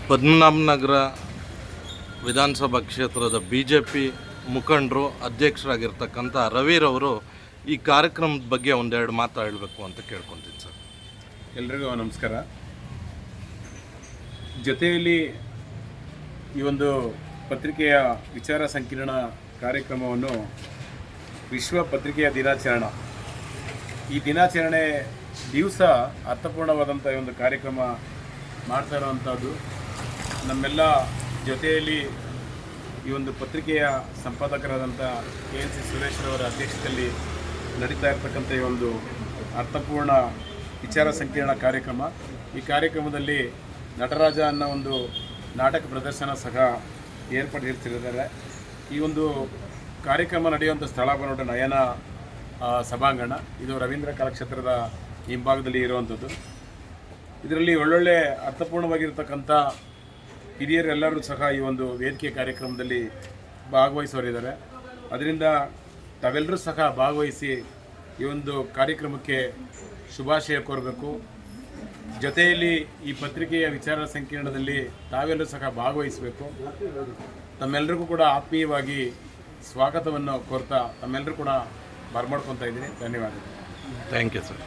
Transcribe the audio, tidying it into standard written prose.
ಪದ್ಮನಾಭನಗರ ವಿಧಾನಸಭಾ ಕ್ಷೇತ್ರದ BJP ಮುಖಂಡರು ಅಧ್ಯಕ್ಷರಾಗಿರ್ತಕ್ಕಂಥ ರವಿರವರು ಈ ಕಾರ್ಯಕ್ರಮದ ಬಗ್ಗೆ ಒಂದೆರಡು ಮಾತಾಡಬೇಕು ಅಂತ ಕೇಳ್ಕೊತೀನಿ ಸರ್. ಎಲ್ರಿಗೂ ನಮಸ್ಕಾರ. ಜೊತೆಯಲ್ಲಿ ಈ ಒಂದು ಪತ್ರಿಕೆಯ ವಿಚಾರ ಸಂಕಿರಣ ಕಾರ್ಯಕ್ರಮವನ್ನು ವಿಶ್ವ ಪತ್ರಿಕೆಯ ದಿನಾಚರಣೆ, ಈ ದಿನಾಚರಣೆ ದಿವಸ ಅರ್ಥಪೂರ್ಣವಾದಂಥ ಒಂದು ಕಾರ್ಯಕ್ರಮ ಮಾಡ್ತಾ ಇರುವಂಥದ್ದು. ನಮ್ಮೆಲ್ಲ ಜೊತೆಯಲ್ಲಿ ಈ ಒಂದು ಪತ್ರಿಕೆಯ ಸಂಪಾದಕರಾದಂಥ KNC ಸುರೇಶ್ರವರ ಅಧ್ಯಕ್ಷತೆಯಲ್ಲಿ ನಡೀತಾ ಇರ್ತಕ್ಕಂಥ ಈ ಒಂದು ಅರ್ಥಪೂರ್ಣ ವಿಚಾರ ಸಂಕಿರಣ ಕಾರ್ಯಕ್ರಮ. ಈ ಕಾರ್ಯಕ್ರಮದಲ್ಲಿ ನಟರಾಜ ಅನ್ನೋ ಒಂದು ನಾಟಕ ಪ್ರದರ್ಶನ ಸಹ ಏರ್ಪಡಿಸಿರ್ತಿದ್ದಾರೆ. ಈ ಒಂದು ಕಾರ್ಯಕ್ರಮ ನಡೆಯುವಂಥ ಸ್ಥಳ ಬಂದ್ಬಿಟ್ಟು ನಯನ ಸಭಾಂಗಣ. ಇದು ರವೀಂದ್ರ ಕಲಾಕ್ಷೇತ್ರದ ಹಿಂಭಾಗದಲ್ಲಿ ಇರುವಂಥದ್ದು. ಇದರಲ್ಲಿ ಒಳ್ಳೊಳ್ಳೆ ಅರ್ಥಪೂರ್ಣವಾಗಿರ್ತಕ್ಕಂಥ ಹಿರಿಯರೆಲ್ಲರೂ ಸಹ ಈ ಒಂದು ವೇದಿಕೆ ಕಾರ್ಯಕ್ರಮದಲ್ಲಿ ಭಾಗವಹಿಸೋರಿದ್ದಾರೆ. ಅದರಿಂದ ತಾವೆಲ್ಲರೂ ಸಹ ಭಾಗವಹಿಸಿ ಈ ಒಂದು ಕಾರ್ಯಕ್ರಮಕ್ಕೆ ಶುಭಾಶಯ ಕೋರಬೇಕು. ಜೊತೆಯಲ್ಲಿ ಈ ಪತ್ರಿಕೆಯ ವಿಚಾರ ಸಂಕಿರಣದಲ್ಲಿ ತಾವೆಲ್ಲರೂ ಸಹ ಭಾಗವಹಿಸಬೇಕು. ತಮ್ಮೆಲ್ಲರಿಗೂ ಕೂಡ ಆತ್ಮೀಯವಾಗಿ ಸ್ವಾಗತವನ್ನು ಕೋರ್ತಾ ತಮ್ಮೆಲ್ಲರೂ ಕೂಡ ಬರಮಾಡ್ಕೊತಾ ಇದ್ದೀನಿ. ಧನ್ಯವಾದಗಳು. Thank you sir.